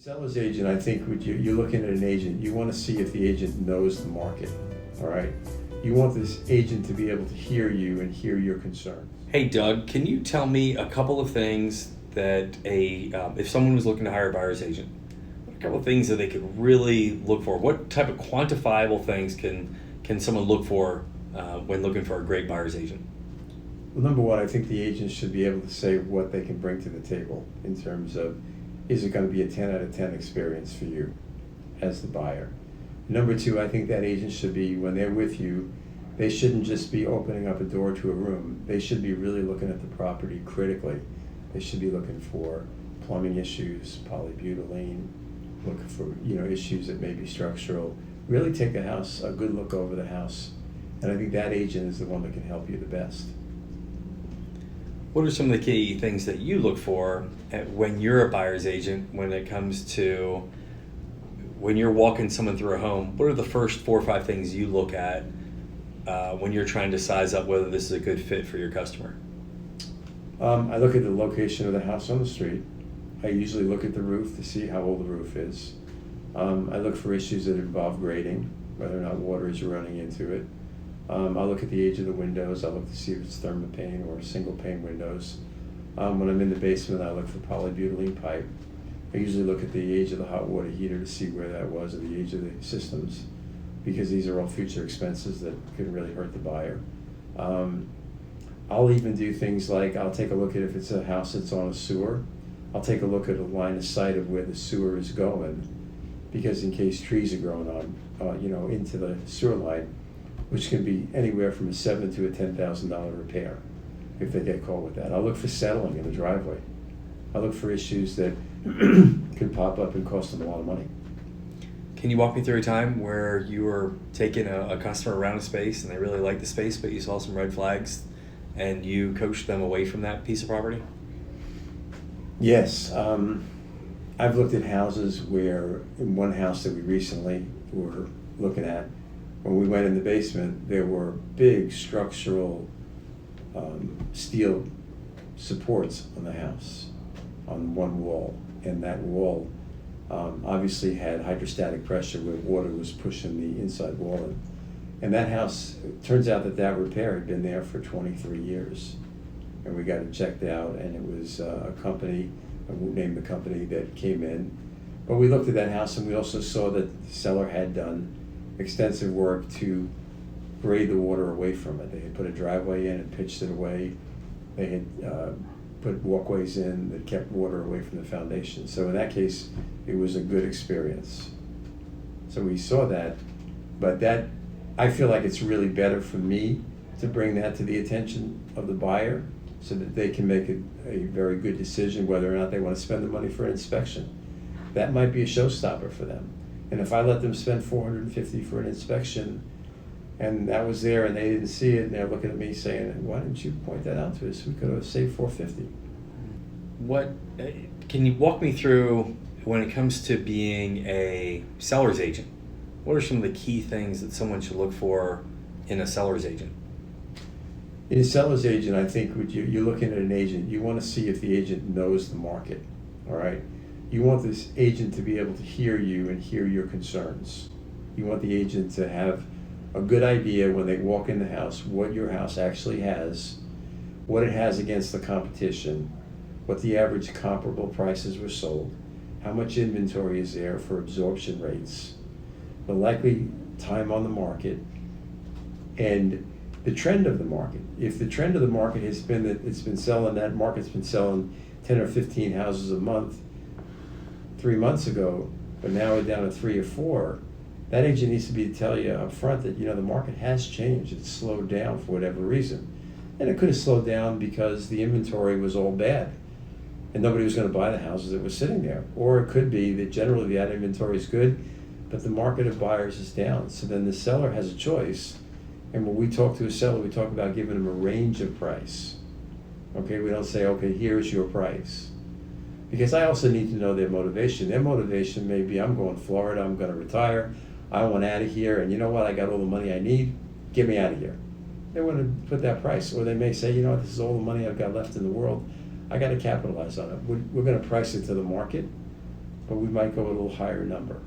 Seller's agent, I think you're looking at an agent, you want to see if the agent knows the market, all right? You want this agent to be able to hear you and hear your concerns. Hey Doug, can you tell me a couple of things that if someone was looking to hire a buyer's agent, a couple of things that they could really look for? What type of quantifiable things can someone look for when looking for a great buyer's agent? Well, number one, I think the agent should be able to say what they can bring to the table in terms of, is it going to be a 10 out of 10 experience for you as the buyer? Number two, I think that agent should be, when they're with you, they shouldn't just be opening up a door to a room. They should be really looking at the property critically. They should be looking for plumbing issues, polybutylene, looking for issues that may be structural. Really take a good look over the house. And I think that agent is the one that can help you the best. What are some of the key things that you look for when you're a buyer's agent when it comes to when you're walking someone through a home? What are the first 4 or 5 things you look at when you're trying to size up whether this is a good fit for your customer? I look at the location of the house on the street. I usually look at the roof to see how old the roof is. I look for issues that involve grading, whether or not water is running into it. I look at the age of the windows. I look to see if it's thermopane or single pane windows. When I'm in the basement, I look for polybutylene pipe. I usually look at the age of the hot water heater to see where that was, or the age of the systems, because these are all future expenses that could really hurt the buyer. I'll even do things like, I'll take a look at if it's a house that's on a sewer. I'll take a look at a line of sight of where the sewer is going, because in case trees are growing on, into the sewer line, which can be anywhere from a $7,000 to a $10,000 repair if they get caught with that. I'll look for settling in the driveway. I look for issues that could pop up and cost them a lot of money. Can you walk me through a time where you were taking a customer around a space and they really liked the space, but you saw some red flags and you coached them away from that piece of property? Yes. I've looked at houses where, in one house that we recently were looking at, when we went in the basement, there were big structural steel supports on the house, on one wall. And that wall obviously had hydrostatic pressure where water was pushing the inside wall in. And that house, it turns out that repair had been there for 23 years. And we got it checked out, and it was a company, I won't name the company, that came in. But we looked at that house, and we also saw that the seller had done extensive work to grade the water away from it. They had put a driveway in and pitched it away. They had put walkways in that kept water away from the foundation. So in that case, it was a good experience. So we saw that, but I feel like it's really better for me to bring that to the attention of the buyer so that they can make a very good decision whether or not they want to spend the money for an inspection. That might be a showstopper for them. And if I let them spend $450 for an inspection, and that was there and they didn't see it, and they're looking at me saying, why didn't you point that out to us? We could have saved $450. Can you walk me through, when it comes to being a seller's agent, what are some of the key things that someone should look for in a seller's agent? In a seller's agent, I think you're looking at an agent, you want to see if the agent knows the market, all right? You want this agent to be able to hear you and hear your concerns. You want the agent to have a good idea when they walk in the house what your house actually has, what it has against the competition, what the average comparable prices were sold, how much inventory is there for absorption rates, the likely time on the market, and the trend of the market. If the trend of the market has been that it's been selling, that market's been selling 10 or 15 houses a month 3 months ago, but now we're down to 3 or 4, that agent needs to be to tell you up front that the market has changed. It's slowed down for whatever reason. And it could have slowed down because the inventory was all bad and nobody was going to buy the houses that were sitting there. Or it could be that generally that inventory is good, but the market of buyers is down. So then the seller has a choice. And when we talk to a seller, we talk about giving them a range of price. Okay, we don't say, okay, here's your price. Because I also need to know their motivation. Their motivation may be, I'm going to Florida, I'm going to retire, I want out of here, and you know what, I got all the money I need, get me out of here. They want to put that price. Or they may say, this is all the money I've got left in the world, I got to capitalize on it. We're going to price it to the market, but we might go a little higher number.